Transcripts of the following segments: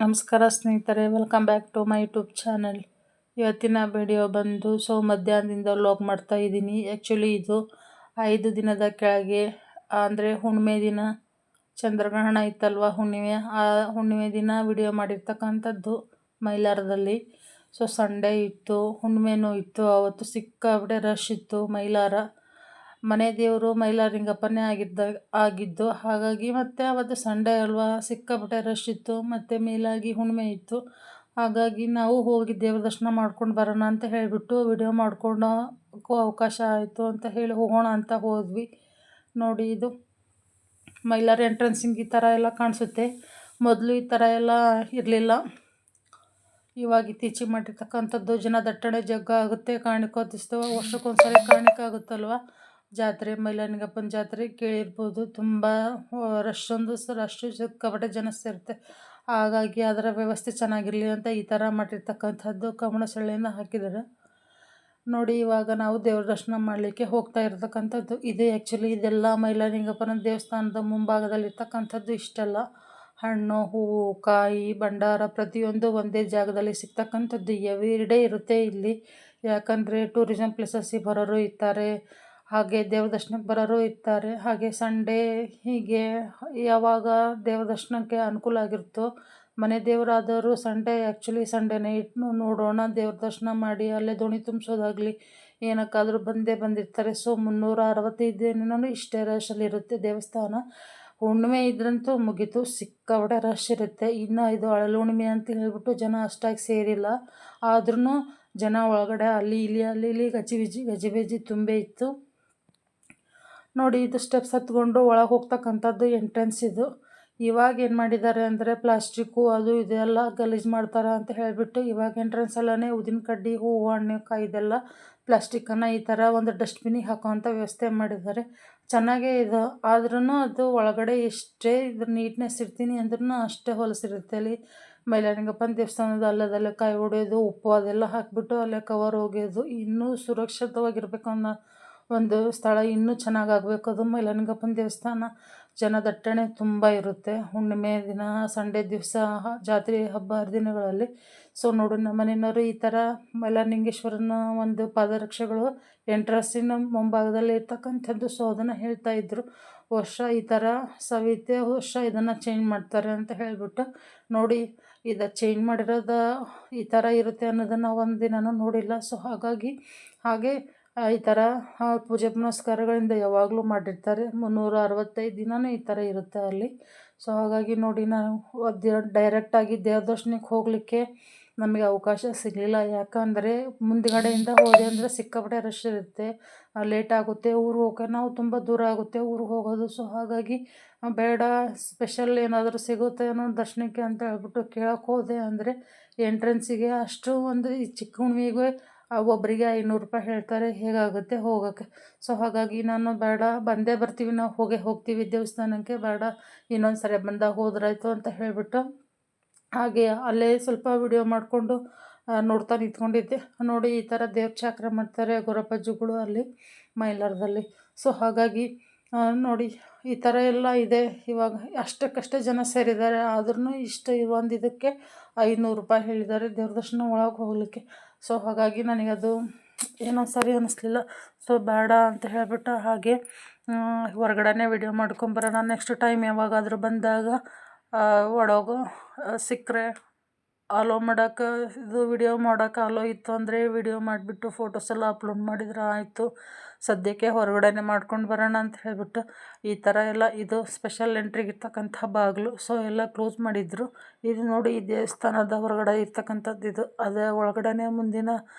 ನಮಸ್ಕಾರ ಸ್ನೇಹಿತರೆ, welcome back to my YouTube channel. ಇವತ್ತಿನ ವಿಡಿಯೋ ಬಂದು ಮಧ್ಯಾಹ್ನದಿಂದ ವ್ಲಾಗ್ ಮಾಡ್ತಾ ಇದ್ದೀನಿ. ಆ್ಯಕ್ಚುಲಿ ಇದು 5 ದಿನದ ಕೆಳಗೆ ಅಂದರೆ ಹುಣ್ಣಿಮೆ ದಿನ ಚಂದ್ರಗ್ರಹಣ ಇತ್ತಲ್ವ, ಹುಣ್ಣಿಮೆ ದಿನ ವಿಡಿಯೋ ಮಾಡಿರ್ತಕ್ಕಂಥದ್ದು ಮೈಲಾರದಲ್ಲಿ. ಸಂಡೇ ಇತ್ತು, ಹುಣ್ಣಿಮೆನೂ ಇತ್ತು. ಅವತ್ತು ಸಿಕ್ಕಾಬಿಟ್ಟೆ ರಶ್ ಇತ್ತು. ಮೈಲಾರ ಮನೆ ದೇವರು ಮೈಲಾರಲಿಂಗಪ್ಪನೇ ಆಗಿದ್ದು. ಹಾಗಾಗಿ ಮತ್ತು ಅವತ್ತು ಸಂಡೇ ಅಲ್ವಾ, ಸಿಕ್ಕಾಪಟ್ಟೆ ರಶ್ ಇತ್ತು. ಮತ್ತು ಮೇಲಾಗಿ ಹುಣ್ಣಿಮೆ ಇತ್ತು. ಹಾಗಾಗಿ ನಾವು ಹೋಗಿ ದೇವ್ರ ದರ್ಶನ ಮಾಡ್ಕೊಂಡು ಬರೋಣ ಅಂತ ಹೇಳಿಬಿಟ್ಟು ವಿಡಿಯೋ ಮಾಡ್ಕೊಂಡು ಅವಕಾಶ ಆಯಿತು ಅಂತ ಹೇಳಿ ಹೋಗೋಣ ಅಂತ ಹೋದ್ವಿ. ನೋಡಿ, ಇದು ಮೈಲಾರ ಎಂಟ್ರೆನ್ಸಿಂಗ್ ಈ ಥರ ಎಲ್ಲ ಕಾಣಿಸುತ್ತೆ. ಮೊದಲು ಈ ಥರ ಎಲ್ಲ ಇರಲಿಲ್ಲ. ಇವಾಗ ಇತ್ತೀಚೆಗೆ ಮಾಡಿರ್ತಕ್ಕಂಥದ್ದು. ಜನ ದಟ್ಟಣೆ ಜಗ್ಗ ಆಗುತ್ತೆ. ಕಾಣಿಕೋತಿಸ್ತವ ವರ್ಷಕ್ಕೊಂದ್ಸರಿ ಕಾಣಿಕಾಗುತ್ತಲ್ವ ಜಾತ್ರೆ, ಮೈಲಾರಲಿಂಗಪ್ಪನ ಜಾತ್ರೆ ಕೇಳಿರ್ಬೋದು. ತುಂಬ ರಶ್ಶು ಸಿಕ್ಕಾಪಟ್ಟೆ ಜನ ಸೇರುತ್ತೆ. ಹಾಗಾಗಿ ಅದರ ವ್ಯವಸ್ಥೆ ಚೆನ್ನಾಗಿರಲಿ ಅಂತ ಈ ಥರ ಮಾಡಿರ್ತಕ್ಕಂಥದ್ದು. ಕಮಣ ಸೊಳ್ಳೆಯನ್ನು ಹಾಕಿದ್ದಾರೆ ನೋಡಿ. ಇವಾಗ ನಾವು ದೇವ್ರ ದರ್ಶನ ಮಾಡಲಿಕ್ಕೆ ಹೋಗ್ತಾ ಇರತಕ್ಕಂಥದ್ದು ಇದು. ಆ್ಯಕ್ಚುಲಿ ಇದೆಲ್ಲ ಮೈಲಾರಲಿಂಗಪ್ಪನ ದೇವಸ್ಥಾನದ ಮುಂಭಾಗದಲ್ಲಿರ್ತಕ್ಕಂಥದ್ದು. ಇಷ್ಟೆಲ್ಲ ಹಣ್ಣು, ಹೂವು, ಕಾಯಿ, ಭಂಡಾರ ಪ್ರತಿಯೊಂದು ಒಂದೇ ಜಾಗದಲ್ಲಿ ಸಿಗ್ತಕ್ಕಂಥದ್ದು. ಎವ್ರಿಡೇ ಇರುತ್ತೆ ಇಲ್ಲಿ. ಯಾಕಂದರೆ ಟೂರಿಸಮ್ ಪ್ಲೇಸಸ್ಸಿಗೆ ಬರೋರು ಇರ್ತಾರೆ, ಹಾಗೆ ದೇವ್ರ ದರ್ಶನಕ್ಕೆ ಬರೋರು ಇರ್ತಾರೆ. ಹಾಗೆ ಸಂಡೇ ಹೀಗೆ ಯಾವಾಗ ದೇವ್ರ ದರ್ಶನಕ್ಕೆ ಅನುಕೂಲ ಆಗಿರುತ್ತೋ, ಮನೆ ದೇವರಾದವರು ಆ್ಯಕ್ಚುಲಿ ಸಂಡೇ ನೈಟ್ನು ನೋಡೋಣ, ದೇವ್ರ ದರ್ಶನ ಮಾಡಿ ಅಲ್ಲೇ ದೋಣಿ ತುಂಬಿಸೋದಾಗಲಿ ಏನಕ್ಕಾದರೂ ಬಂದೇ ಬಂದಿರ್ತಾರೆ. 365 ದಿನವೂ ಇಷ್ಟೇ ರಶಲ್ಲಿರುತ್ತೆ ದೇವಸ್ಥಾನ. ಹುಣ್ಣಿಮೆ ಇದ್ರಂತೂ ಮುಗೀತು, ಸಿಕ್ಕಾಪಟ್ಟೆ ರಶ್ ಇರುತ್ತೆ. ಇನ್ನು ಇದು ಅಳಲು ಹುಣ್ಣಿಮೆ ಅಂತ ಹೇಳ್ಬಿಟ್ಟು ಜನ ಅಷ್ಟಾಗಿ ಸೇರಿಲ್ಲ. ಆದ್ರೂ ಜನ ಒಳಗಡೆ ಅಲ್ಲಿ ಇಲ್ಲಿ ಗಜಿಬಿಜಿ ತುಂಬೇ ಇತ್ತು ನೋಡಿ. ಇದು ಸ್ಟೆಪ್ಸ್ ಹತ್ಕೊಂಡು ಒಳಗೆ ಹೋಗ್ತಕ್ಕಂಥದ್ದು ಎಂಟ್ರೆನ್ಸ್ ಇದು. ಇವಾಗ ಏನು ಮಾಡಿದ್ದಾರೆ ಅಂದರೆ ಪ್ಲಾಸ್ಟಿಕ್ಕು ಅದು ಇದೆಲ್ಲ ಗಲೀಜು ಮಾಡ್ತಾರೆ ಅಂತ ಹೇಳಿಬಿಟ್ಟು ಇವಾಗ ಎಂಟ್ರೆನ್ಸಲ್ಲೇ ಉದ್ದಿನ ಕಡ್ಡಿ, ಹೂವು, ಹಣ್ಣು, ಕಾಯಿ ಇದೆಲ್ಲ ಪ್ಲಾಸ್ಟಿಕ್ಕನ್ನು ಈ ಥರ ಒಂದು ಡಸ್ಟ್ಬಿನ್ನಿಗೆ ಹಾಕೋವಂಥ ವ್ಯವಸ್ಥೆ ಮಾಡಿದ್ದಾರೆ. ಚೆನ್ನಾಗೇ ಇದು. ಆದ್ರೂ ಅದು ಒಳಗಡೆ ಎಷ್ಟೇ ಇದ್ರ ನೀಟ್ನೆಸ್ ಇರ್ತೀನಿ ಅಂದ್ರೂ ಅಷ್ಟೇ ಹೊಲಸಿರುತ್ತೆ. ಅಲ್ಲಿ ಮೈಲಾರಲಿಂಗಪ್ಪನ ದೇವಸ್ಥಾನದ ಅಲ್ಲದಲ್ಲೇ ಕಾಯಿ ಹೊಡೆಯೋದು, ಉಪ್ಪು ಅದೆಲ್ಲ ಹಾಕಿಬಿಟ್ಟು ಅಲ್ಲೇ ಕವರ್ ಒಗೆಯೋದು. ಇನ್ನೂ ಸುರಕ್ಷಿತವಾಗಿರಬೇಕು ಅನ್ನೋ ಒಂದು ಸ್ಥಳ, ಇನ್ನೂ ಚೆನ್ನಾಗಾಗಬೇಕು ಅದು ಮೈಲಾರಲಿಂಗಪ್ಪನ ದೇವಸ್ಥಾನ. ಜನ ದಟ್ಟಣೆ ತುಂಬ ಇರುತ್ತೆ ಹುಣ್ಣಿಮೆ ದಿನ, ಸಂಡೇ ದಿವಸ, ಜಾತ್ರೆ ಹಬ್ಬ ಹರಿದಿನಗಳಲ್ಲಿ. ನೋಡಿ, ನಮ್ಮ ಮನೆಯವರು ಈ ಥರ ಮೈಲಾರಲಿಂಗೇಶ್ವರನ ಒಂದು ಪಾದರಕ್ಷೆಗಳು ಎಂಟ್ರೆನ್ಸಿನ ಮುಂಭಾಗದಲ್ಲಿ ಇರ್ತಕ್ಕಂಥದ್ದು. ಅದನ್ನು ಹೇಳ್ತಾಯಿದ್ರು, ವರ್ಷ ಈ ಥರ ಸವಿತೆ, ವರ್ಷ ಇದನ್ನು ಚೇಂಜ್ ಮಾಡ್ತಾರೆ ಅಂತ ಹೇಳಿಬಿಟ್ಟು. ನೋಡಿ, ಇದು ಚೇಂಜ್ ಮಾಡಿರೋದು ಈ ಥರ ಇರುತ್ತೆ ಅನ್ನೋದನ್ನು ಒಂದು ದಿನನೂ ನೋಡಿಲ್ಲ. ಹಾಗೆ ಈ ಥರ ಪೂಜೆ ಪುನಸ್ಕಾರಗಳಿಂದ ಯಾವಾಗಲೂ ಮಾಡಿರ್ತಾರೆ. 365 ದಿನವೂ ಈ ಥರ ಇರುತ್ತೆ ಅಲ್ಲಿ. ಹಾಗಾಗಿ ನೋಡಿ, ನಾವು ಡೈರೆಕ್ಟಾಗಿ ದೇವ್ರ ದರ್ಶನಕ್ಕೆ ಹೋಗಲಿಕ್ಕೆ ನಮಗೆ ಅವಕಾಶ ಸಿಗಲಿಲ್ಲ. ಯಾಕಂದರೆ ಮುಂದುಗಡೆಯಿಂದ ಹೋದೆ ಅಂದರೆ ಸಿಕ್ಕಾಪಟ್ಟೆ ರಶ್ ಇರುತ್ತೆ, ಲೇಟ್ ಆಗುತ್ತೆ. ನಾವು ತುಂಬ ದೂರ ಆಗುತ್ತೆ ಊರಿಗೆ ಹೋಗೋದು. ಹಾಗಾಗಿ ಬೇಡ, ಸ್ಪೆಷಲ್ ಏನಾದರೂ ಸಿಗುತ್ತೆ ಅನ್ನೋ ದರ್ಶನಕ್ಕೆ ಅಂತ ಹೇಳ್ಬಿಟ್ಟು ಕೇಳೋಕ್ಕೆ ಹೋದೆ. ಅಂದರೆ ಎಂಟ್ರೆನ್ಸಿಗೆ ಅಷ್ಟು ಒಂದು ಈ ಚಿಕ್ಕ ಹುಣ್ಣಿಮೆಗೆ ಒಬ್ಬರಿಗೆ 500 ರೂಪಾಯಿ ಹೇಳ್ತಾರೆ. ಹೇಗಾಗುತ್ತೆ ಹೋಗೋಕ್ಕೆ. ಹಾಗಾಗಿ ನಾನು ಬೇಡ, ಬಂದೇ ಬರ್ತೀವಿ, ನಾವು ಹೋಗ್ತೀವಿ ದೇವಸ್ಥಾನಕ್ಕೆ, ಬೇಡ ಇನ್ನೊಂದು ಸರಿ ಬಂದಾಗ ಹೋದ್ರಾಯ್ತು ಅಂತ ಹೇಳಿಬಿಟ್ಟು ಹಾಗೆ ಅಲ್ಲೇ ಸ್ವಲ್ಪ ವಿಡಿಯೋ ಮಾಡಿಕೊಂಡು ನೋಡ್ತಾ ನಿಂತ್ಕೊಂಡಿದ್ದೆ. ನೋಡಿ, ಈ ಥರ ದೇವ್ರ ಚಾಕ್ರ ಮಾಡ್ತಾರೆ ಗೊರಪಜ್ಜುಗಳು ಅಲ್ಲಿ ಮೈಲಾರದಲ್ಲಿ. ಹಾಗಾಗಿ ನೋಡಿ, ಈ ಥರ ಎಲ್ಲ ಇದೆ. ಇವಾಗ ಅಷ್ಟಕ್ಕಷ್ಟೇ ಜನ ಸೇರಿದ್ದಾರೆ. ಆದ್ರೂ ಒಂದು ಇದಕ್ಕೆ 500 ರೂಪಾಯಿ ಹೇಳಿದ್ದಾರೆ ದೇವ್ರ ದರ್ಶನ ಒಳಗೆ ಹೋಗಲಿಕ್ಕೆ. ಹಾಗಾಗಿ ನನಗದು ಏನೋ ಸರಿ ಅನ್ನಿಸ್ಲಿಲ್ಲ. ಬೇಡ ಅಂತ ಹೇಳಿಬಿಟ್ಟು ಹಾಗೆ ಹೊರಗಡೆನೇ ವಿಡಿಯೋ ಮಾಡ್ಕೊಂಬರೋಣ. ನೆಕ್ಸ್ಟ್ ಟೈಮ್ ಯಾವಾಗಾದರೂ ಬಂದಾಗ ಒಳಗೆ ಸಿಕ್ಕರೆ ಅಲೋ ಮಾಡೋಕ್ಕೆ, ಇದು ವಿಡಿಯೋ ಮಾಡೋಕ್ಕೆ ಅಲೋ ಇತ್ತು ಅಂದರೆ ವಿಡಿಯೋ ಮಾಡಿಬಿಟ್ಟು ಫೋಟೋಸ್ ಎಲ್ಲ ಅಪ್ಲೋಡ್ ಮಾಡಿದ್ರೆ ಆಯಿತು. ಸದ್ಯಕ್ಕೆ ಹೊರಗಡೆನೇ ಮಾಡ್ಕೊಂಡು ಬರೋಣ ಅಂತ ಹೇಳಿಬಿಟ್ಟು ಈ ಥರ ಎಲ್ಲ ಇದು ಸ್ಪೆಷಲ್ ಎಂಟ್ರಿಗೆ ಇರ್ತಕ್ಕಂಥ ಬಾಗಿಲು. ಎಲ್ಲ ಕ್ಲೋಸ್ ಮಾಡಿದ್ರು. ಇದು ನೋಡಿ, ಈ ದೇವಸ್ಥಾನದ ಹೊರಗಡೆ ಇರ್ತಕ್ಕಂಥದ್ದು ಇದು. ಅದೇ ಒಳಗಡೆನೇ ಮುಂದಿನ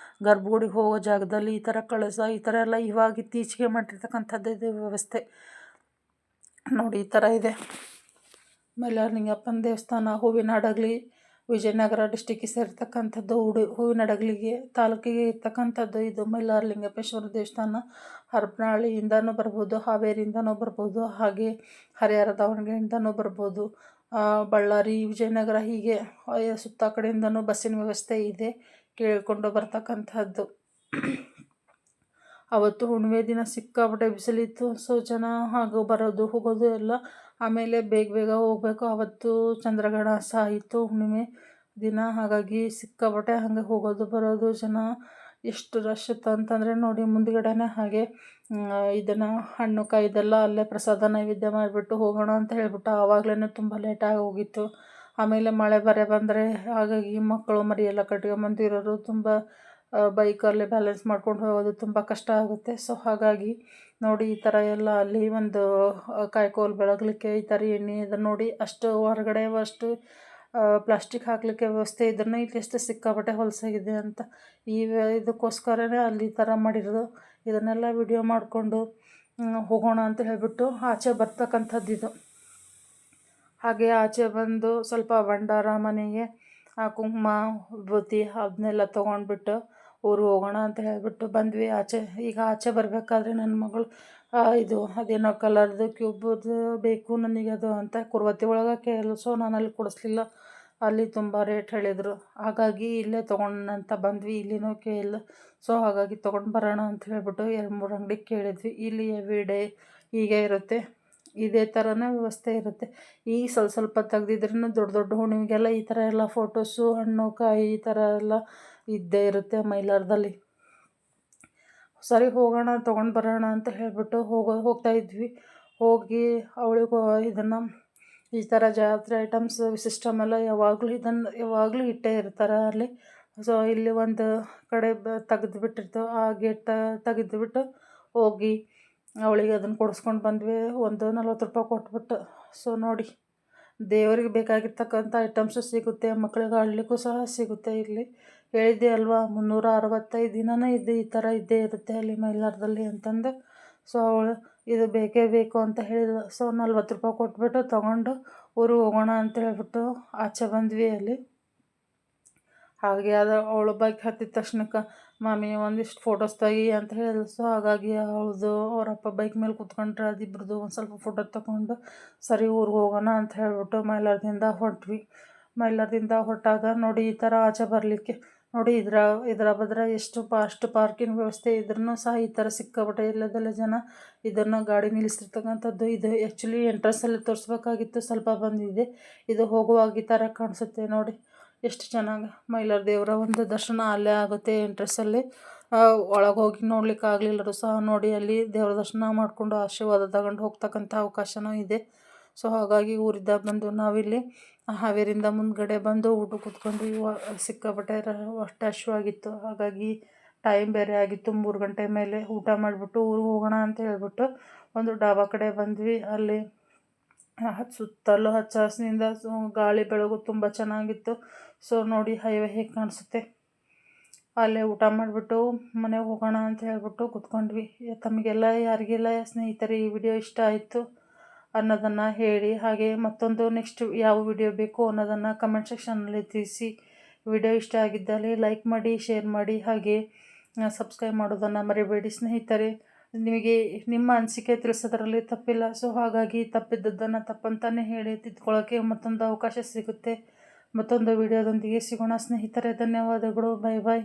ಗರ್ಭಗುಡಿಗೆ ಹೋಗೋ ಜಾಗದಲ್ಲಿ ಈ ಥರ ಕಳಸ, ಈ ಥರ ಎಲ್ಲ ಇವಾಗ ಇತ್ತೀಚೆಗೆ ಮಾಡಿರ್ತಕ್ಕಂಥದ್ದು ಇದು ವ್ಯವಸ್ಥೆ. ನೋಡಿ, ಈ ಥರ ಇದೆ ಮೈಲಾರಲಿಂಗಪ್ಪನ ದೇವಸ್ಥಾನ. ಹೂವಿನಹಡಗಲಿ ವಿಜಯನಗರ ಡಿಸ್ಟಿಕ್ಕಿಗೆ ಸೇರ್ತಕ್ಕಂಥದ್ದು. ಹೂವಿನಹಡಗಲಿಗೆ ತಾಲೂಕಿಗೆ ಇರ್ತಕ್ಕಂಥದ್ದು ಇದು ಮೈಲಾರಲಿಂಗಪ್ಪೇಶ್ವರ ದೇವಸ್ಥಾನ. ಹರಪನಹಳ್ಳಿಯಿಂದನೂ ಬರ್ಬೋದು, ಹಾವೇರಿಯಿಂದನೂ ಬರ್ಬೋದು, ಹಾಗೆ ಹರಿಹರ ದಾವಣಗೆರೆಯಿಂದನೂ ಬರ್ಬೋದು, ಬಳ್ಳಾರಿ, ವಿಜಯನಗರ ಹೀಗೆ ಸುತ್ತ ಕಡೆಯಿಂದನೂ ಬಸ್ಸಿನ ವ್ಯವಸ್ಥೆ ಇದೆ. ಕೇಳಿಕೊಂಡು ಬರ್ತಕ್ಕಂಥದ್ದು. ಅವತ್ತು ಹುಣ್ಣಿಮೆ ದಿನ ಸಿಕ್ಕಾಪಟ್ಟೆ ಬಿಸಿಲಿತ್ತು. ಸೊ ಜನ ಹಾಗೂ ಬರೋದು ಹೋಗೋದು ಎಲ್ಲ. ಆಮೇಲೆ ಬೇಗ ಬೇಗ ಹೋಗಬೇಕು. ಅವತ್ತು ಚಂದ್ರಗ್ರಹಣ ಸಹ ಇತ್ತು ಹುಣ್ಣಿಮೆ ದಿನ. ಹಾಗಾಗಿ ಸಿಕ್ಕಾಪಟ್ಟೆ ಹಾಗೆ ಹೋಗೋದು ಬರೋದು ಜನ ಎಷ್ಟು ರಶ್ ಇತ್ತು ಅಂತಂದರೆ ನೋಡಿ. ಮುಂದುಗಡೆನೇ ಹಾಗೆ ಇದನ್ನು ಹಣ್ಣು ಕಾಯ್ದೆಲ್ಲ ಅಲ್ಲೇ ಪ್ರಸಾದ ನೈವೇದ್ಯ ಮಾಡಿಬಿಟ್ಟು ಹೋಗೋಣ ಅಂತ ಹೇಳ್ಬಿಟ್ಟು ಆವಾಗಲೇ ತುಂಬ ಲೇಟಾಗಿ ಹೋಗಿತ್ತು. ಆಮೇಲೆ ಮಳೆ ಬಂದರೆ ಹಾಗಾಗಿ ಮಕ್ಕಳು ಮರಿ ಎಲ್ಲ ಕಟ್ಕೊಂಬಂದಿರೋರು ತುಂಬ ಬೈಕಲ್ಲಿ ಬ್ಯಾಲೆನ್ಸ್ ಮಾಡ್ಕೊಂಡು ಹೋಗೋದು ತುಂಬ ಕಷ್ಟ ಆಗುತ್ತೆ. ಸೊ ಹಾಗಾಗಿ ನೋಡಿ ಈ ಥರ ಎಲ್ಲ ಅಲ್ಲಿ ಒಂದು ಕಾಯ್ಕೋಲ್ ಬೆಳಗಲಿಕ್ಕೆ ಈ ಥರ ಎಣ್ಣೆ ಇದನ್ನು ನೋಡಿ ಅಷ್ಟು ಹೊರಗಡೆ ಅಷ್ಟು ಪ್ಲಾಸ್ಟಿಕ್ ಹಾಕಲಿಕ್ಕೆ ವ್ಯವಸ್ಥೆ ಇದನ್ನು ಇಲ್ಲಿ ಎಷ್ಟು ಸಿಕ್ಕಾಪಟ್ಟೆ ಹೊಲಸಾಗಿದೆ ಅಂತ ಇದಕ್ಕೋಸ್ಕರನೇ ಅಲ್ಲಿ ಈ ಥರ ಮಾಡಿರೋದು. ಇದನ್ನೆಲ್ಲ ವಿಡಿಯೋ ಮಾಡಿಕೊಂಡು ಹೋಗೋಣ ಅಂತ ಹೇಳಿಬಿಟ್ಟು ಆಚೆ ಬರ್ತಕ್ಕಂಥದ್ದಿದು. ಹಾಗೆ ಆಚೆ ಬಂದು ಸ್ವಲ್ಪ ಭಂಡಾರ ಮನೆಗೆ ಕುಂಕುಮ ವಿಭೂತಿ ಅದನ್ನೆಲ್ಲ ತೊಗೊಂಡ್ಬಿಟ್ಟು ಊರಿಗೆ ಹೋಗೋಣ ಅಂತ ಹೇಳಿಬಿಟ್ಟು ಬಂದ್ವಿ ಆಚೆ. ಈಗ ಆಚೆ ಬರಬೇಕಾದ್ರೆ ನನ್ನ ಮಗಳು ಇದು ಅದೇನೋ ಕಲರ್ದು ಕ್ಯೂಬ್ದು ಬೇಕು ನನಗೆ ಅದು ಅಂತ ಕುರ್ವತಿ ಒಳಗೆ ಕೇಳಿದ್ರು. ಸೊ ನಾನು ಅಲ್ಲಿ ಕೊಡಿಸ್ಲಿಲ್ಲ, ಅಲ್ಲಿ ತುಂಬ ರೇಟ್ ಹೇಳಿದರು. ಹಾಗಾಗಿ ಇಲ್ಲೇ ತೊಗೊಂಡಂತ ಬಂದ್ವಿ. ಇಲ್ಲಿನೂ ಕೇಳಿಲ್ಲ. ಸೊ ಹಾಗಾಗಿ ತೊಗೊಂಡು ಬರೋಣ ಅಂತ ಹೇಳ್ಬಿಟ್ಟು 2-3 ಅಂಗಡಿ ಕೇಳಿದ್ವಿ. ಇಲ್ಲಿ ಎವ್ರಿ ಡೇ ಹೀಗೆ ಇರುತ್ತೆ, ಇದೇ ಥರನೇ ವ್ಯವಸ್ಥೆ ಇರುತ್ತೆ. ಈಗ ಸ್ವಲ್ಪ ತೆಗ್ದಿದ್ರೂ ದೊಡ್ಡ ದೊಡ್ಡ ಹುಣ್ಣಿಮೆಗೆಲ್ಲ ಈ ಥರ ಎಲ್ಲ ಫೋಟೋಸು ಹಣ್ಣು ಕಾಯಿ ಈ ಥರ ಎಲ್ಲ ಇದ್ದೇ ಇರುತ್ತೆ ಮೈಲಾರದಲ್ಲಿ. ಸರಿ ಹೋಗೋಣ ತೊಗೊಂಡು ಬರೋಣ ಅಂತ ಹೇಳಿಬಿಟ್ಟು ಹೋಗ್ತಾಯಿದ್ವಿ. ಹೋಗಿ ಅವಳಿಗೂ ಇದನ್ನು ಈ ಥರ ಜಾತ್ರೆ ಐಟಮ್ಸ್ ಸಿಸ್ಟಮ್ ಎಲ್ಲ ಯಾವಾಗಲೂ ಇಟ್ಟೇ ಇರ್ತಾರೆ ಅಲ್ಲಿ. ಸೊ ಇಲ್ಲಿ ಒಂದು ಕಡೆ ತೆಗೆದುಬಿಟ್ಟಿರ್ತು. ಆ ಗೇಟ್ ತೆಗೆದುಬಿಟ್ಟು ಹೋಗಿ ಅವಳಿಗೆ ಅದನ್ನು ಕೊಡಿಸ್ಕೊಂಡು ಬಂದ್ವಿ. ಒಂದು 40 ರೂಪಾಯಿ ಕೊಟ್ಬಿಟ್ಟು. ಸೊ ನೋಡಿ ದೇವರಿಗೆ ಬೇಕಾಗಿರ್ತಕ್ಕಂಥ ಐಟಮ್ಸು ಸಿಗುತ್ತೆ, ಮಕ್ಕಳಿಗೆ ಆಡಲಿಕ್ಕೂ ಸಹ ಸಿಗುತ್ತೆ. ಇಲ್ಲಿ ಹೇಳಿದ್ದೆ ಅಲ್ವಾ 365 ದಿನವೂ ಈ ಥರ ಇದ್ದೇ ಇರುತ್ತೆ ಅಲ್ಲಿ ಮೈಲಾರದಲ್ಲಿ ಅಂತಂದು. ಸೊ ಅವಳು ಇದು ಬೇಕೇ ಬೇಕು ಅಂತ ಹೇಳಿದ್ಳು. ಸೊ 40 ರೂಪಾಯಿ ಕೊಟ್ಬಿಟ್ಟು ತೊಗೊಂಡು ಊರಿಗೆ ಹೋಗೋಣ ಅಂತ ಹೇಳ್ಬಿಟ್ಟು ಆಚೆ ಬಂದ್ವಿ ಅಲ್ಲಿ. ಹಾಗೆ ಅವಳು ಬೈಕ್ ಹತ್ತಿದ ತಕ್ಷಣಕ್ಕೆ ಮಾಮಿ ಒಂದಿಷ್ಟು ಫೋಟೋಸ್ ತೆಗಿ ಅಂತ ಹೇಳಿದ್ರು. ಸೊ ಹಾಗಾಗಿ ಅವರಪ್ಪ ಬೈಕ್ ಮೇಲೆ ಕೂತ್ಕೊಂಡ್ರೆ ಅದಿಬ್ರದ್ದು ಒಂದು ಸ್ವಲ್ಪ ಫೋಟೋ ತಗೊಂಡು ಸರಿ ಊರಿಗೆ ಹೋಗೋಣ ಅಂತ ಹೇಳ್ಬಿಟ್ಟು ಮೈಲಾರದಿಂದ ಹೊರಟ್ವಿ. ಮೈಲಾರದಿಂದ ಹೊರಟಾಗ ನೋಡಿ ಈ ಥರ ಆಚೆ ಬರಲಿಕ್ಕೆ ನೋಡಿ ಇದರ ಬದ್ರ ಎಷ್ಟು ಪಾರ್ಕಿಂಗ್ ವ್ಯವಸ್ಥೆ ಇದ್ರೂ ಸಹ ಈ ಥರ ಸಿಕ್ಕಾಪಟ್ಟೆ ಇಲ್ಲದೆಲ್ಲ ಜನ ಇದನ್ನು ಗಾಡಿ ನಿಲ್ಲಿಸಿರ್ತಕ್ಕಂಥದ್ದು. ಇದು ಆ್ಯಕ್ಚುಲಿ ಎಂಟ್ರೆನ್ಸಲ್ಲಿ ತೋರಿಸ್ಬೇಕಾಗಿತ್ತು, ಸ್ವಲ್ಪ ಬಂದಿದೆ. ಇದು ಹೋಗುವಾಗ ಈ ಥರ ಕಾಣಿಸುತ್ತೆ ನೋಡಿ. ಎಷ್ಟು ಚೆನ್ನಾಗಿ ಮೈಲಾರ ದೇವರ ಒಂದು ದರ್ಶನ ಅಲ್ಲೇ ಆಗುತ್ತೆ ಎಂಟ್ರೆನ್ಸಲ್ಲಿ. ಒಳಗೆ ಹೋಗಿ ನೋಡ್ಲಿಕ್ಕೆ ಆಗಲಿಲ್ಲರೂ ಸಹ ನೋಡಿ ಅಲ್ಲಿ ದೇವರ ದರ್ಶನ ಮಾಡಿಕೊಂಡು ಆಶೀರ್ವಾದ ತಗೊಂಡು ಹೋಗ್ತಕ್ಕಂಥ ಅವಕಾಶವೂ ಇದೆ. ಸೊ ಹಾಗಾಗಿ ಊರಿಂದ ಬಂದು ನಾವಿಲ್ಲಿ ಹಾವೇರಿಂದ ಮುಂದ್ಗಡೆ ಬಂದು ಊಟ ಕೂತ್ಕೊಂಡ್ವಿ. ಸಿಕ್ಕಾಪಟ್ಟೆ ಹೊಟ್ಟೆ ಹಸಿವಾಗಿತ್ತು. ಹಾಗಾಗಿ ಟೈಮ್ ಬೇರೆ ಆಗಿತ್ತು, 3 ಗಂಟೆ ಮೇಲೆ. ಊಟ ಮಾಡಿಬಿಟ್ಟು ಊರಿಗೆ ಹೋಗೋಣ ಅಂತ ಹೇಳ್ಬಿಟ್ಟು ಒಂದು ಡಾಬಾ ಕಡೆ ಬಂದ್ವಿ. ಅಲ್ಲಿ ಸುತ್ತಲೂ ಹಚ್ಚ ಹಸಿನಿಂದ ಗಾಳಿ ಬೆಳಗು ತುಂಬ ಚೆನ್ನಾಗಿತ್ತು. ಸೊ ನೋಡಿ ಹೈವೇ ಹೇಗೆ ಕಾಣಿಸುತ್ತೆ. ಅಲ್ಲೇ ಊಟ ಮಾಡಿಬಿಟ್ಟು ಮನೆಗೆ ಹೋಗೋಣ ಅಂತ ಹೇಳ್ಬಿಟ್ಟು ಕೂತ್ಕೊಂಡ್ವಿ. ತಮಗೆಲ್ಲ ಯಾರಿಗೆಲ್ಲ ಸ್ನೇಹಿತರೆ ಈ ವಿಡಿಯೋ ಇಷ್ಟ ಆಯಿತು ಅನ್ನೋದನ್ನು ಹೇಳಿ, ಹಾಗೆ ಮತ್ತೊಂದು ನೆಕ್ಸ್ಟ್ ಯಾವ ವಿಡಿಯೋ ಬೇಕು ಅನ್ನೋದನ್ನು ಕಮೆಂಟ್ ಸೆಕ್ಷನ್ನಲ್ಲಿ ತಿಳಿಸಿ. ವಿಡಿಯೋ ಇಷ್ಟ ಆಗಿದ್ದಲ್ಲಿ ಲೈಕ್ ಮಾಡಿ, ಶೇರ್ ಮಾಡಿ, ಹಾಗೆ ಸಬ್ಸ್ಕ್ರೈಬ್ ಮಾಡೋದನ್ನು ಮರಿಬೇಡಿ ಸ್ನೇಹಿತರೆ. ನಿಮಗೆ ನಿಮ್ಮ ಅನಿಸಿಕೆ ತಿಳಿಸೋದ್ರಲ್ಲಿ ತಪ್ಪಿಲ್ಲ. ಸೊ ಹಾಗಾಗಿ ತಪ್ಪಿದ್ದದ್ದನ್ನು ತಪ್ಪಂತಾನೆ ಹೇಳಿ ತಿದ್ಕೊಳ್ಳೋಕ್ಕೆ ಮತ್ತೊಂದು ಅವಕಾಶ ಸಿಗುತ್ತೆ. ಮತ್ತೊಂದು ವಿಡಿಯೋದೊಂದಿಗೆ ಸಿಗೋಣ ಸ್ನೇಹಿತರೆ. ಧನ್ಯವಾದಗಳು. ಬಾಯ್ ಬಾಯ್.